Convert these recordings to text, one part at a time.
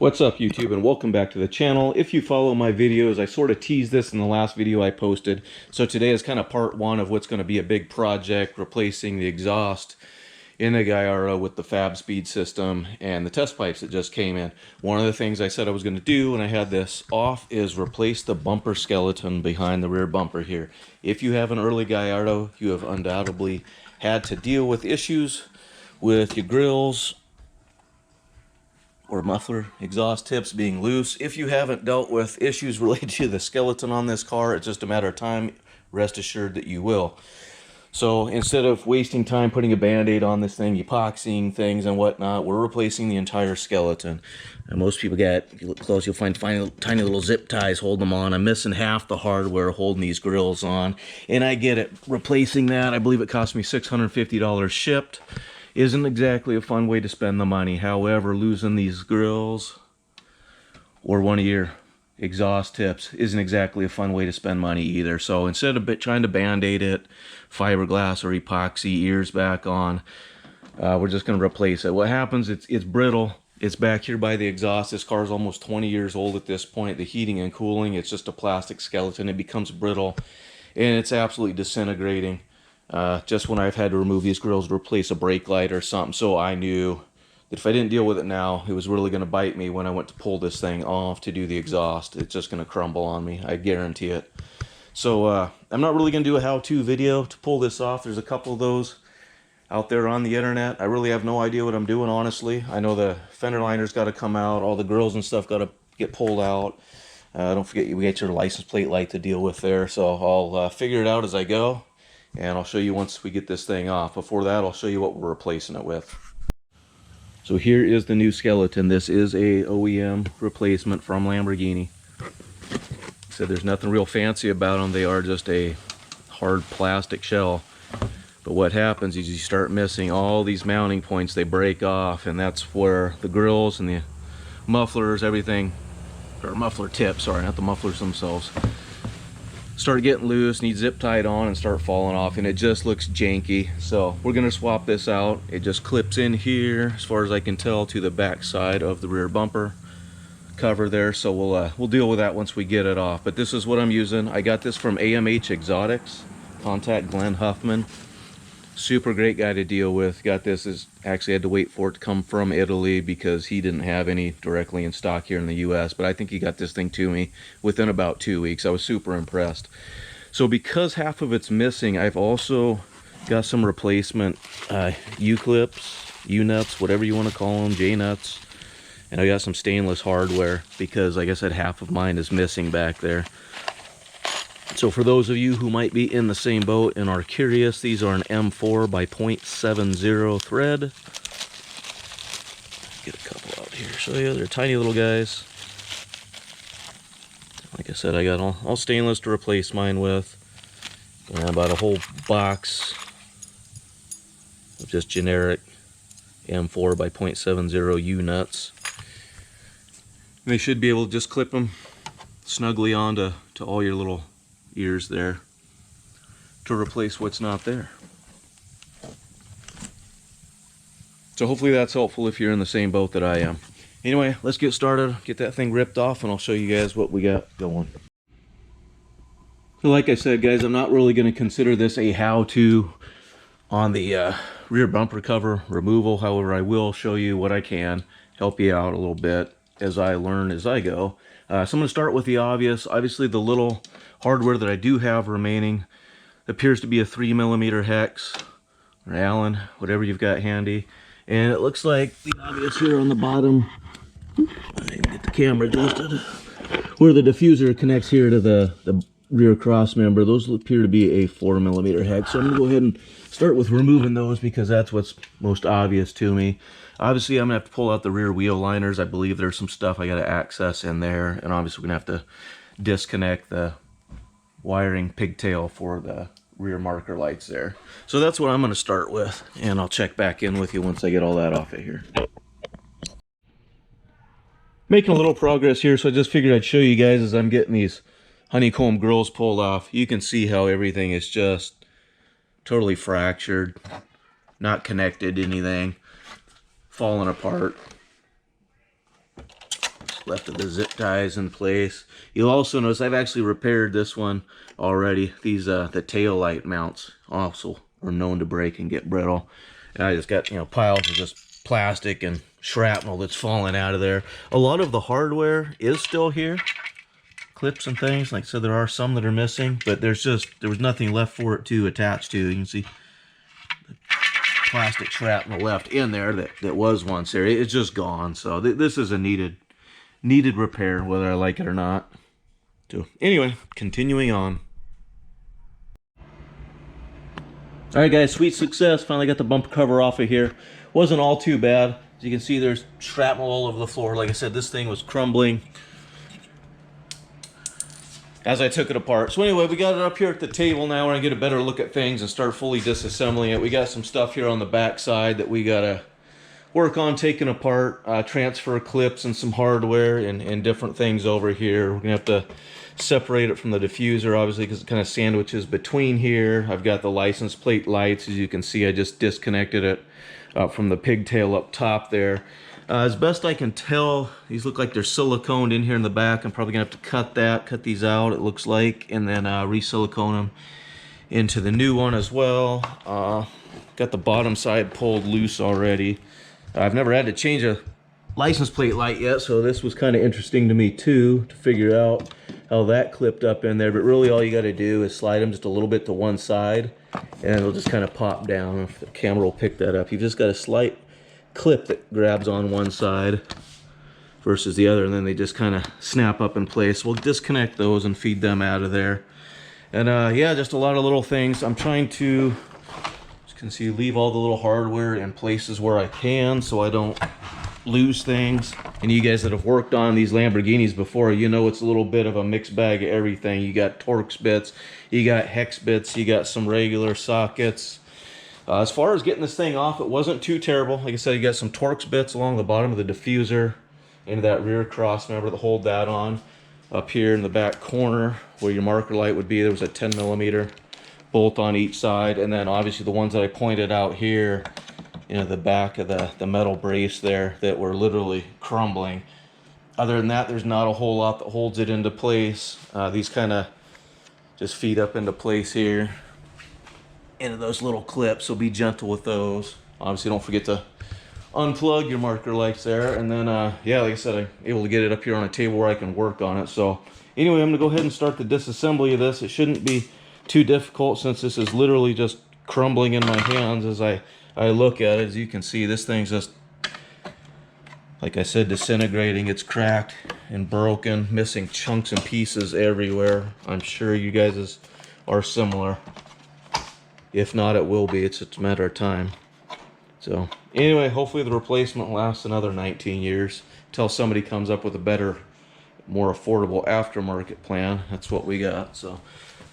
What's up, YouTube, and welcome back to the channel. If you follow my videos, I sort of teased this in the last video I posted. So today is kind of part one of what's going to be a big project, replacing the exhaust in the Gallardo with the Fab Speed system and the test pipes that just came in. One of the things I said I was going to do when I had this off is replace the bumper skeleton behind the rear bumper here. If you have an early Gallardo, you have undoubtedly had to deal with issues with your grills or muffler exhaust tips being loose. If you haven't dealt with issues related to the skeleton on this car, it's just a matter of time. Rest assured that you will. So instead of wasting time putting a band-aid on this thing, epoxying things and whatnot, we're replacing the entire skeleton. And most people get, if you look close, you'll find tiny little zip ties holding them on. I'm missing half the hardware holding these grills on. And I get it. Replacing that, I believe it cost me $650 shipped. Isn't exactly a fun way to spend the money. However, losing these grills or one of your exhaust tips isn't exactly a fun way to spend money either. So instead of trying to band-aid it, fiberglass or epoxy ears back on, we're just going to replace it. What happens, it's brittle. It's back here by the exhaust. This car is almost 20 years old at this point. The heating and cooling, it's just a plastic skeleton. It becomes brittle and it's absolutely disintegrating. Just when I've had to remove these grills to replace a brake light or something. So I knew that if I didn't deal with it now, it was really going to bite me when I went to pull this thing off to do the exhaust. It's just going to crumble on me. I guarantee it. So I'm not really going to do a how-to video to pull this off. There's a couple of those out there on the internet. I really have no idea what I'm doing, honestly. I know the fender liner's got to come out. All the grills and stuff got to get pulled out. Don't forget, we got your license plate light to deal with there. So I'll figure it out as I go. And I'll show you once we get this thing off. Before that, I'll show you what we're replacing it with. So here is the new skeleton. This is a OEM replacement from Lamborghini. So there's nothing real fancy about them. They are just a hard plastic shell. But what happens is you start missing all these mounting points. They break off, and that's where the grills and the mufflers, everything, or muffler tips, sorry, not the mufflers themselves, start getting loose, need zip tied on and start falling off, and it just looks janky. So we're gonna swap this out. It just clips in here, as far as I can tell, to the back side of the rear bumper cover there. So we'll deal with that once we get it off. But this is what I'm using. I got this from AMH Exotics. Contact Glenn Huffman. Super great guy to deal with. Got this, is actually had to wait for it to come from Italy because he didn't have any directly in stock here in the US, but I think he got this thing to me within about 2 weeks. I was super impressed. So because half of it's missing, I've also got some replacement U-clips, U-nuts, whatever you want to call them, J-nuts, and I got some stainless hardware because, like I said, half of mine is missing back there. So for those of you who might be in the same boat and are curious, these are an M4 by 0.70 thread. Get a couple out here, show you. They're tiny little guys. Like I said, I got all stainless to replace mine with. And about a whole box of just generic M4 by 0.70 U-nuts. They should be able to just clip them snugly onto all your little ears there to replace what's not there. So hopefully that's helpful if you're in the same boat that I am. Anyway, let's get started, get that thing ripped off, and I'll show you guys what we got going. So like I said, guys, I'm not really going to consider this a how-to on the rear bumper cover removal. However, I will show you what I can, help you out a little bit as I learn as I go. So I'm going to start with the obvious. Obviously, the little hardware that I do have remaining appears to be a 3mm hex or Allen, whatever you've got handy. And it looks like the obvious here on the bottom, I can get the camera adjusted, where the diffuser connects here to the rear cross member, those appear to be a 4mm hex. So I'm going to go ahead and start with removing those because that's what's most obvious to me. Obviously, I'm going to have to pull out the rear wheel liners. I believe there's some stuff I got to access in there. And obviously, we're going to have to disconnect the wiring pigtail for the rear marker lights there. So that's what I'm going to start with. And I'll check back in with you once I get all that off of here. Making a little progress here, so I just figured I'd show you guys as I'm getting these honeycomb grills pulled off. You can see how everything is just totally fractured, not connected to anything, falling apart. left of the zip ties in place. You'll also notice I've actually repaired this one already. These the tail light mounts also are known to break and get brittle. And I just got, you know, piles of just plastic and shrapnel that's falling out of there. A lot of the hardware is still here, clips and things. Like I said, there are some that are missing, but there was nothing left for it to attach to. You can see the plastic shrapnel left in there that was once there. It's just gone. So this is a needed repair, whether I like it or not. So anyway, continuing on. All right, guys, sweet success. Finally got the bumper cover off of here. Wasn't all too bad. As you can see, there's shrapnel all over the floor. Like I said, this thing was crumbling as I took it apart. So anyway, we got it up here at the table now. We're gonna get a better look at things and start fully disassembling it. We got some stuff here on the back side that we gotta work on taking apart, transfer clips and some hardware and different things over here. We're gonna have to separate it from the diffuser, obviously, because it kind of sandwiches between here. I've got the license plate lights. As you can see, I just disconnected it from the pigtail up top there. As best I can tell, these look like they're siliconed in here in the back. I'm probably gonna have to cut these out, it looks like, and then re-silicone them into the new one as well. Got the bottom side pulled loose already. I've never had to change a license plate light yet, so this was kind of interesting to me too, to figure out how that clipped up in there. But really all you got to do is slide them just a little bit to one side, and it'll just kind of pop down. If the camera will pick that up, you've just got a slight clip that grabs on one side versus the other, and then they just kind of snap up in place. We'll disconnect those and feed them out of there. And yeah, just a lot of little things. I'm trying to, as you can see, leave all the little hardware in places where I can so I don't lose things. And you guys that have worked on these Lamborghinis before, you know it's a little bit of a mixed bag of everything. You got Torx bits, you got hex bits, you got some regular sockets. As far as getting this thing off, it wasn't too terrible. Like I said, you got some Torx bits along the bottom of the diffuser into that rear cross member to hold that on. Up here in the back corner where your marker light would be, there was a 10mm bolt on each side. And then obviously the ones that I pointed out here, you know, the back of the metal brace there that were literally crumbling. Other than that, there's not a whole lot that holds it into place. These kind of just feed up into place here into those little clips, so be gentle with those. Obviously don't forget to unplug your marker lights there. And then yeah, like I said, I'm able to get it up here on a table where I can work on it. So anyway, I'm gonna go ahead and start the disassembly of this. It shouldn't be too difficult since this is literally just crumbling in my hands as I look at it. As you can see, this thing's just, like I said, disintegrating. It's cracked and broken, missing chunks and pieces everywhere. I'm sure you guys are similar. If not, it will be. It's a matter of time. So anyway, hopefully the replacement lasts another 19 years until somebody comes up with a better, more affordable aftermarket plan. That's what we got. So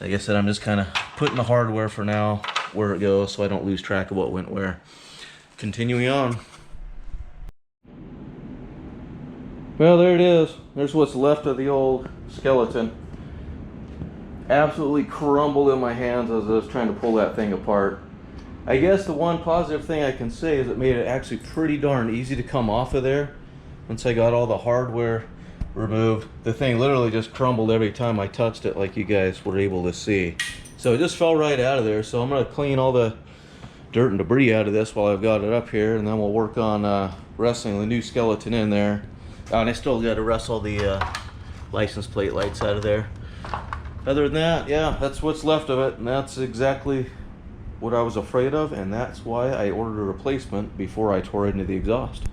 like I said, I'm just kind of putting the hardware for now where it goes so I don't lose track of what went where. Continuing on. Well, there it is. There's what's left of the old skeleton. Absolutely crumbled in my hands as I was trying to pull that thing apart. I guess the one positive thing I can say is it made it actually pretty darn easy to come off of there. Once I got all the hardware removed, the thing literally just crumbled every time I touched it, like you guys were able to see. So it just fell right out of there. So I'm going to clean all the dirt and debris out of this while I've got it up here, and then we'll work on wrestling the new skeleton in there. And I still got to wrestle the license plate lights out of there. Other than that, yeah, that's what's left of it, and that's exactly what I was afraid of, and that's why I ordered a replacement before I tore into the exhaust.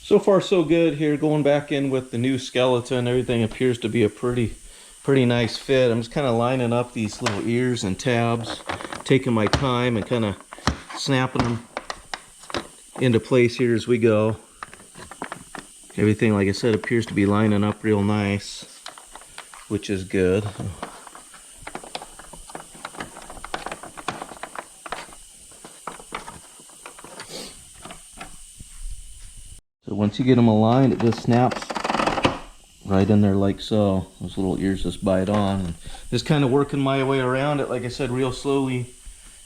So far so good here, going back in with the new skeleton. Everything appears to be a pretty nice fit. I'm just kind of lining up these little ears and tabs, taking my time and kind of snapping them into place here as we go. Everything, like I said, appears to be lining up real nice, which is good. So once you get them aligned, it just snaps right in there like so. Those little ears just bite on. And just kind of working my way around it, like I said, real slowly,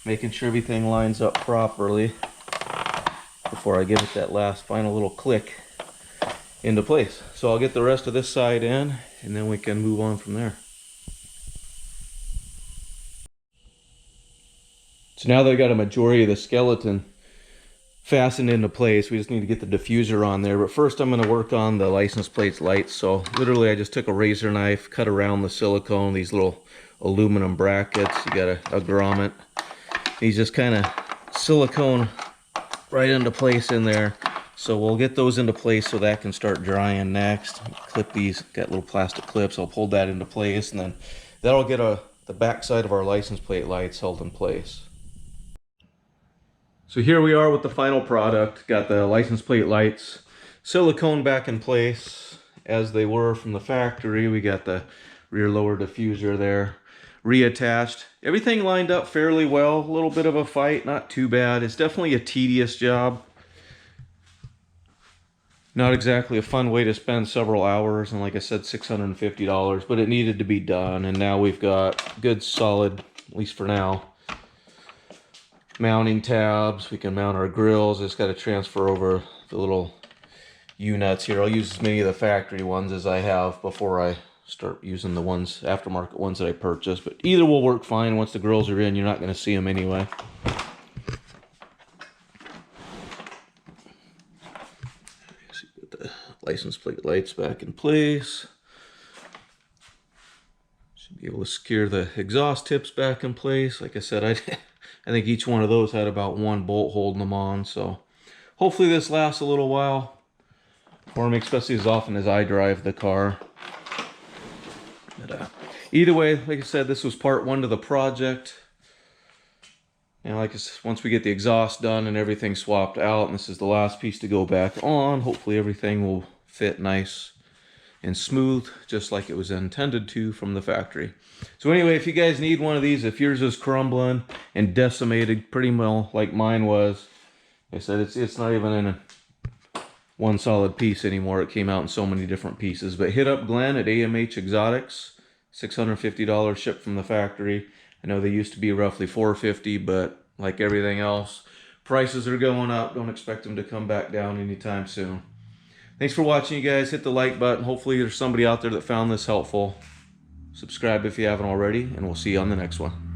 making sure everything lines up properly. before I give it that last final little click into place. So I'll get the rest of this side in, and then we can move on from there. So now that I got a majority of the skeleton fastened into place, we just need to get the diffuser on there. But first I'm going to work on the license plates lights. So literally I just took a razor knife, cut around the silicone, these little aluminum brackets. You got a grommet. These just kind of silicone right into place in there. So we'll get those into place so that can start drying next. Clip these, got little plastic clips. I'll pull that into place, and then that'll get the back side of our license plate lights held in place. So here we are with the final product. Got the license plate lights silicone back in place as they were from the factory. We got the rear lower diffuser there reattached. Everything lined up fairly well. A little bit of a fight, not too bad. It's definitely a tedious job. Not exactly a fun way to spend several hours, and like I said, $650, but it needed to be done. And now we've got good solid, at least for now, mounting tabs. We can mount our grills. Just got to transfer over the little U-nuts here. I'll use as many of the factory ones as I have before I start using the ones, aftermarket ones that I purchased. But either will work fine. Once the grills are in, you're not going to see them anyway. Get the license plate lights back in place. Should be able to secure the exhaust tips back in place. Like I said, I think each one of those had about one bolt holding them on. So hopefully this lasts a little while for me, especially as often as I drive the car. But either way, like I said, this was part one to the project. And like I said, once we get the exhaust done and everything swapped out, and this is the last piece to go back on, hopefully everything will fit nice and smooth, just like it was intended to from the factory. So anyway, if you guys need one of these, if yours is crumbling and decimated pretty well like mine was, like I said, it's not even in one solid piece anymore. It came out in so many different pieces. But hit up Glenn at AMH Exotics, $650 shipped from the factory. I know they used to be roughly $450, but like everything else, prices are going up. Don't expect them to come back down anytime soon. Thanks for watching, you guys. Hit the like button. Hopefully there's somebody out there that found this helpful. Subscribe if you haven't already, and we'll see you on the next one.